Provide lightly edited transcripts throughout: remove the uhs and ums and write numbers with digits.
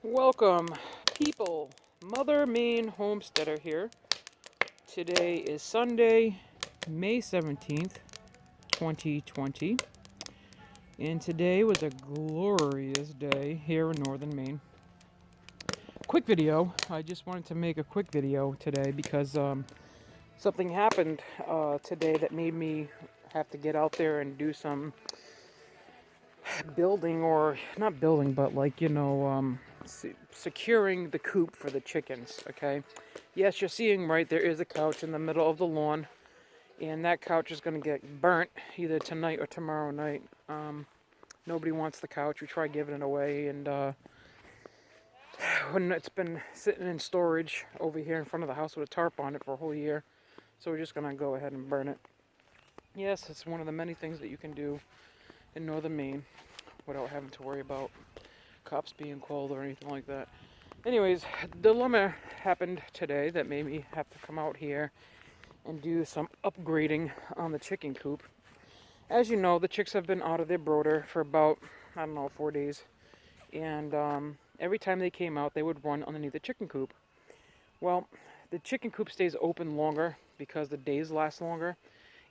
Welcome, people. Mother Main Homesteader here. Today is Sunday, May 17th, 2020. And today was a glorious day here in northern Maine. Quick video. I just wanted to make a quick video today because something happened today that made me have to get out there and do some building, or not building, but securing the coop for the chickens. Okay, yes, you're seeing right, there is a couch in the middle of the lawn, and that couch is going to get burnt either tonight or tomorrow night. Nobody wants the couch. We tried giving it away, and when it's been sitting in storage over here in front of the house with a tarp on it for a whole year, so we're just going to go ahead and burn it. Yes, it's one of the many things that you can do in northern Maine without having to worry about cops being called or anything like that. Anyways, dilemma happened today that made me have to come out here and do some upgrading on the chicken coop. As you know, the chicks have been out of their brooder for about, 4 days. And every time they came out, they would run underneath the chicken coop. Well, the chicken coop stays open longer because the days last longer.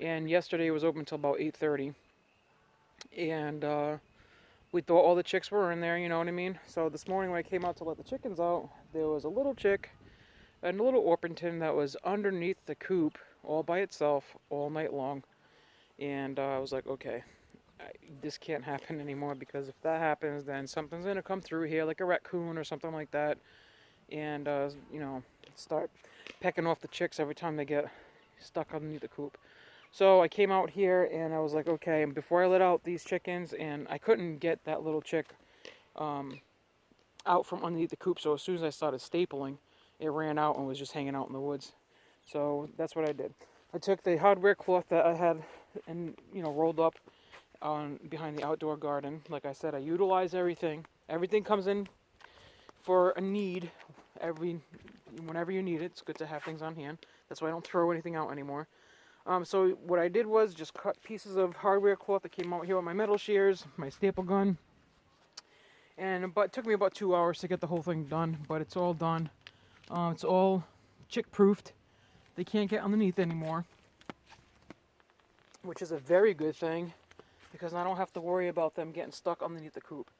And yesterday it was open until about 8:30. And we thought all the chicks were in there, you know what I mean? So this morning when I came out to let the chickens out, there was a little chick and a little Orpington that was underneath the coop all by itself all night long. And I was like, okay, this can't happen anymore, because if that happens, then something's going to come through here, like a raccoon or something like that, and, start pecking off the chicks every time they get stuck underneath the coop. So I came out here and I was like, okay, and before I let out these chickens, and I couldn't get that little chick out from underneath the coop, so as soon as I started stapling, it ran out and was just hanging out in the woods. So that's what I did. I took the hardware cloth that I had and rolled up on behind the outdoor garden. Like I said, I utilize everything. Everything comes in for a need. Whenever you need it, it's good to have things on hand. That's why I don't throw anything out anymore. So what I did was just cut pieces of hardware cloth that came out here with my metal shears, my staple gun, and it took me about 2 hours to get the whole thing done, but it's all done. It's all chick-proofed. They can't get underneath anymore, which is a very good thing, because I don't have to worry about them getting stuck underneath the coop.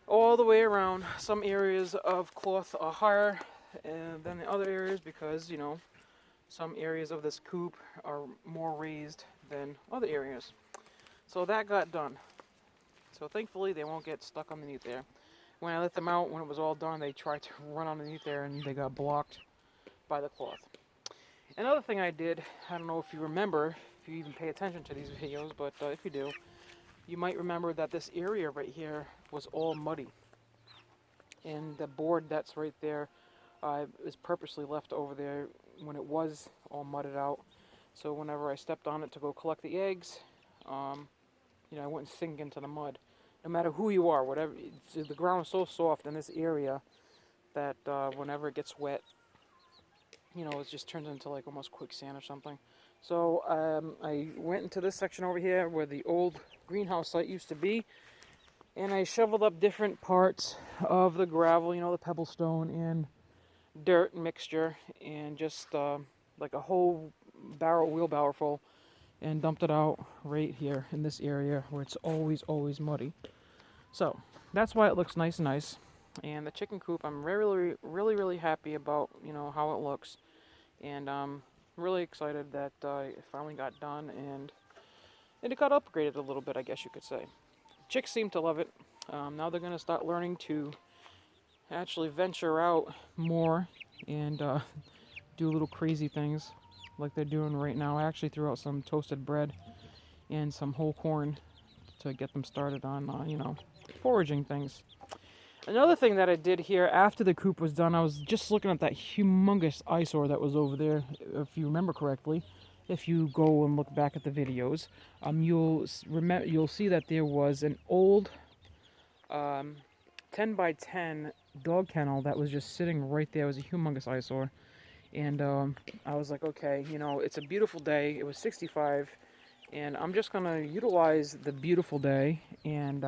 All the way around, some areas of cloth are higher than the other areas because, some areas of this coop are more raised than other areas. So that got done. So thankfully they won't get stuck underneath there. When I let them out, when it was all done, they tried to run underneath there and they got blocked by the cloth. Another thing I did, I don't know if you remember, if you even pay attention to these videos, but if you do, you might remember that this area right here was all muddy. And the board that's right there is purposely left over there when it was all mudded out. So whenever I stepped on it to go collect the eggs, I wouldn't sink into the mud. No matter who you are, whatever, the ground is so soft in this area that whenever it gets wet, it just turns into like almost quicksand or something. So I went into this section over here where the old greenhouse site used to be, and I shoveled up different parts of the gravel, the pebble stone and dirt mixture, and just like a whole wheelbarrow full, and dumped it out right here in this area where it's always muddy. So that's why it looks nice. And the chicken coop, I'm really happy about how it looks, and really excited that it finally got done, and it got upgraded a little bit, I guess you could say. Chicks seem to love it. Now they're going to start learning to actually venture out more and do little crazy things like they're doing right now. I actually threw out some toasted bread and some whole corn to get them started on, foraging things. Another thing that I did here after the coop was done, I was just looking at that humongous eyesore that was over there, if you remember correctly. If you go and look back at the videos, you'll see that there was an old 10 by 10 dog kennel that was just sitting right there. It was a humongous eyesore. And I was like, okay, it's a beautiful day. It was 65, and I'm just going to utilize the beautiful day and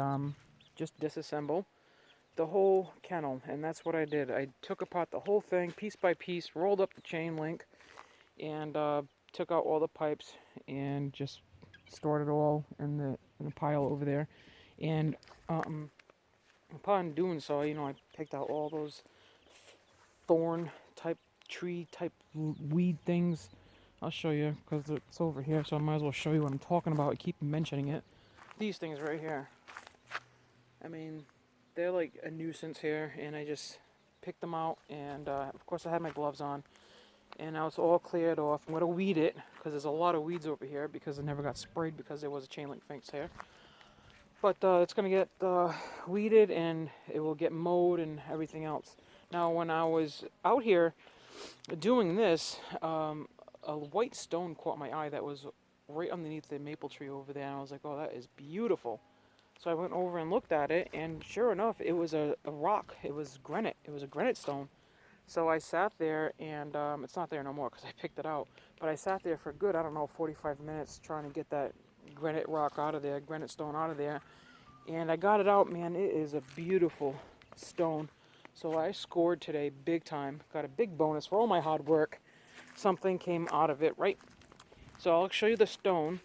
just disassemble the whole kennel, and that's what I did. I took apart the whole thing piece by piece, rolled up the chain link, and took out all the pipes and just stored it all in the pile over there. And upon doing so, I picked out all those thorn type, tree type weed things. I'll show you because it's over here, so I might as well show you what I'm talking about. I keep mentioning it. These things right here. I mean, they're like a nuisance here, and I just picked them out, and of course I had my gloves on, and now it's all cleared off. I'm going to weed it because there's a lot of weeds over here because it never got sprayed because there was a chain link fence here. But it's going to get weeded, and it will get mowed and everything else. Now, when I was out here doing this, a white stone caught my eye that was right underneath the maple tree over there, and I was like, oh, that is beautiful. So I went over and looked at it, and sure enough, it was a rock. It was granite. It was a granite stone. So I sat there, and it's not there no more because I picked it out. But I sat there for good, 45 minutes trying to get that granite rock out of there, granite stone out of there. And I got it out, man. It is a beautiful stone. So I scored today big time. Got a big bonus for all my hard work. Something came out of it, right? So I'll show you the stone.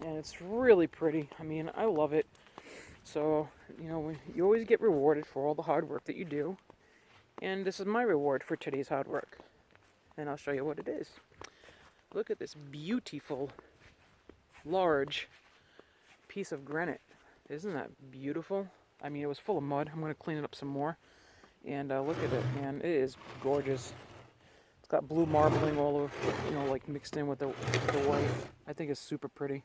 And it's really pretty. I mean, I love it. So, you always get rewarded for all the hard work that you do. And this is my reward for today's hard work. And I'll show you what it is. Look at this beautiful, large piece of granite. Isn't that beautiful? I mean, it was full of mud. I'm going to clean it up some more. And look at it, man. It is gorgeous. It's got blue marbling all over, like mixed in with the white. I think it's super pretty.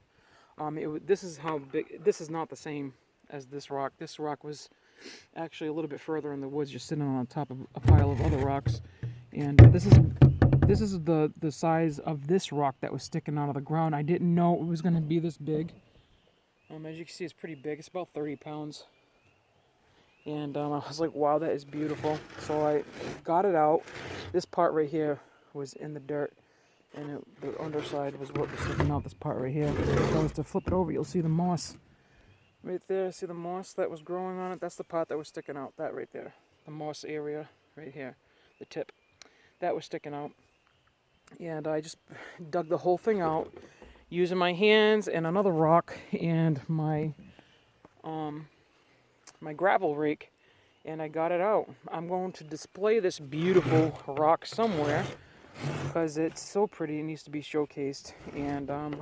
This is how big. This is not the same as this rock. This rock was actually a little bit further in the woods, just sitting on top of a pile of other rocks. And this is the size of this rock that was sticking out of the ground. I didn't know it was going to be this big. As you can see, it's pretty big. It's about 30 pounds. And I was like, wow, that is beautiful. So I got it out. This part right here was in the dirt. And the underside was what was sticking out, this part right here. If I was to flip it over, you'll see the moss. Right there, see the moss that was growing on it? That's the part that was sticking out, that right there. The moss area right here, the tip. That was sticking out. And I just dug the whole thing out using my hands and another rock and my gravel rake, and I got it out. I'm going to display this beautiful rock somewhere because it's so pretty. It needs to be showcased, and I'm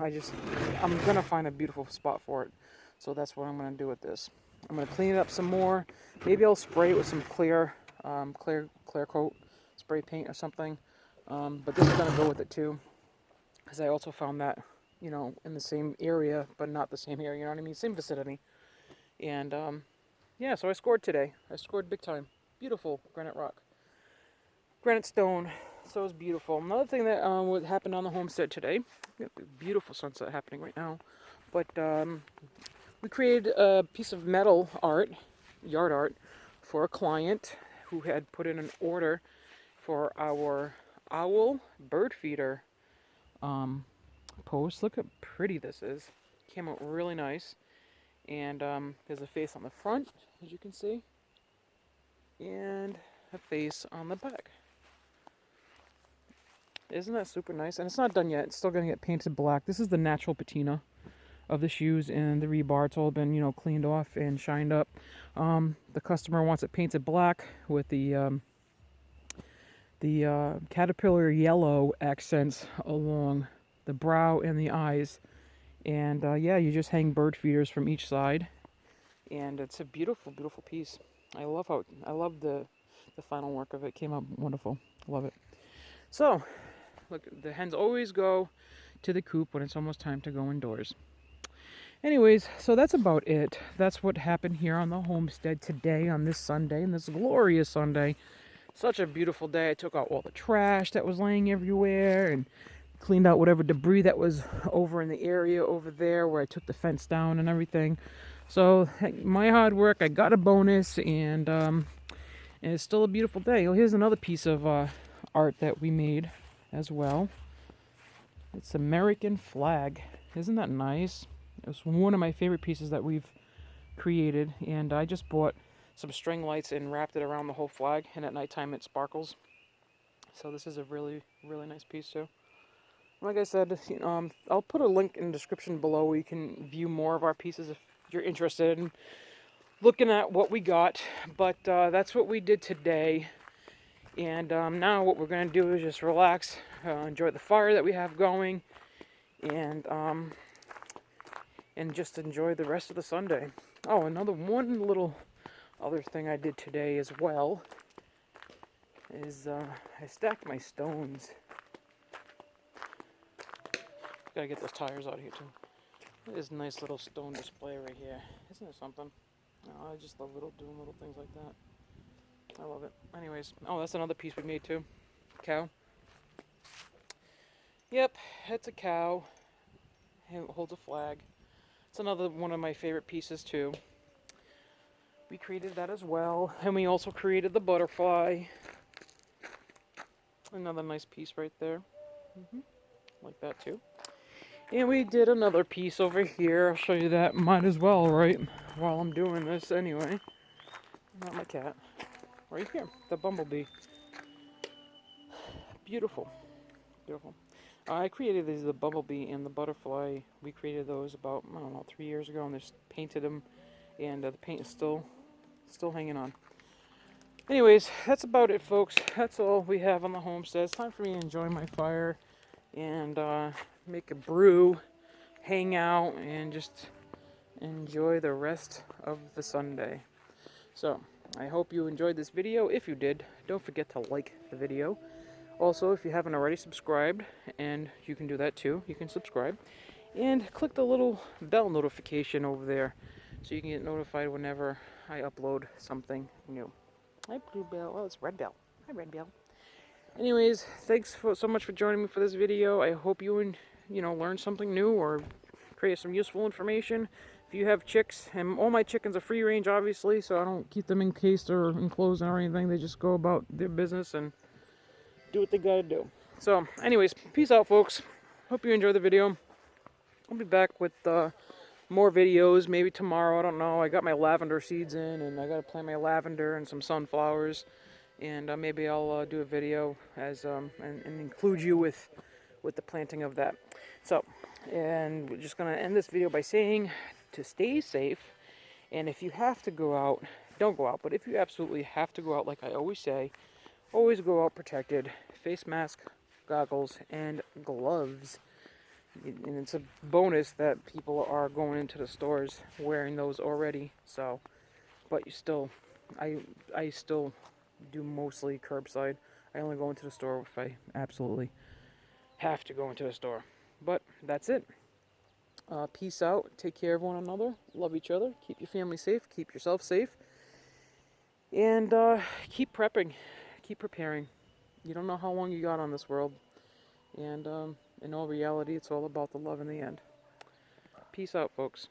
gonna find a beautiful spot for it. So that's what I'm gonna do with this. I'm gonna clean it up some more. Maybe I'll spray it with some clear coat spray paint or something. But this is gonna go with it too, because I also found that in the same area, but not the same area. You know what I mean? Same vicinity. And yeah, so I scored today. I scored big time. Beautiful granite rock, granite stone. So it was beautiful. Another thing that what happened on the homestead today, beautiful sunset happening right now, but we created a piece of metal art, yard art, for a client who had put in an order for our owl bird feeder post. Look how pretty this is. Came out really nice. And there's a face on the front, as you can see, and a face on the back. Isn't that super nice? And it's not done yet. It's still going to get painted black. This is the natural patina of the shoes and the rebar. It's all been, cleaned off and shined up. The customer wants it painted black with the caterpillar yellow accents along the brow and the eyes. And yeah, you just hang bird feeders from each side. And it's a beautiful, beautiful piece. I love the final work of it. It came out wonderful. Love it. So, look, the hens always go to the coop when it's almost time to go indoors. Anyways, so that's about it. That's what happened here on the homestead today, on this Sunday, and this glorious Sunday. Such a beautiful day. I took out all the trash that was laying everywhere and cleaned out whatever debris that was over in the area over there where I took the fence down and everything. So my hard work, I got a bonus, and it's still a beautiful day. Oh, here's another piece of art that we made as well. It's American flag. Isn't that nice? It's one of my favorite pieces that we've created, and I just bought some string lights and wrapped it around the whole flag, and at nighttime it sparkles. So this is a really, really nice piece too. Like I said, I'll put a link in the description below where you can view more of our pieces if you're interested in looking at what we got. But that's what we did today. And now what we're going to do is just relax, enjoy the fire that we have going, and just enjoy the rest of the Sunday. Oh, one little other thing I did today as well is I stacked my stones. Gotta get those tires out of here too. Look at this nice little stone display right here. Isn't it something? Oh, I just love doing little things like that. I love it. Anyways, oh, that's another piece we made too. Cow. Yep, it's a cow. It holds a flag. It's another one of my favorite pieces too. We created that as well, and we also created the butterfly. Another nice piece right there. Like that too. And we did another piece over here. I'll show you that. Might as well, right? While I'm doing this anyway. Not my cat. Right here. The bumblebee. Beautiful. Beautiful. I created the bumblebee and the butterfly. We created those about, I don't know, 3 years ago. And just painted them. And the paint is still hanging on. Anyways, that's about it, folks. That's all we have on the homestead. It's time for me to enjoy my fire. And make a brew, hang out, and just enjoy the rest of the Sunday. So, I hope you enjoyed this video. If you did, don't forget to like the video. Also, if you haven't already subscribed, and you can do that too, you can subscribe. And click the little bell notification over there so you can get notified whenever I upload something new. Hi, Blue Bell. Oh, it's Red Bell. Hi, Red Bell. Anyways, thanks so much for joining me for this video. I hope you learned something new or create some useful information. If you have chicks, and all my chickens are free range, obviously, so I don't keep them encased or enclosed or anything. They just go about their business and do what they gotta do. So, anyways, peace out, folks. Hope you enjoyed the video. I'll be back with more videos, maybe tomorrow. I don't know. I got my lavender seeds in, and I gotta plant my lavender and some sunflowers. And maybe I'll do a video and include you with the planting of that. So, and we're just going to end this video by saying to stay safe. And if you have to go out, don't go out. But if you absolutely have to go out, like I always say, always go out protected. Face mask, goggles, and gloves. And it's a bonus that people are going into the stores wearing those already. So, but you still, I still do mostly curbside. I only go into the store if I absolutely have to go into the store. But that's it. Peace out. Take care of one another. Love each other. Keep your family safe. Keep yourself safe. And keep prepping. Keep preparing. You don't know how long you got on this world. And in all reality, it's all about the love in the end. Peace out, folks.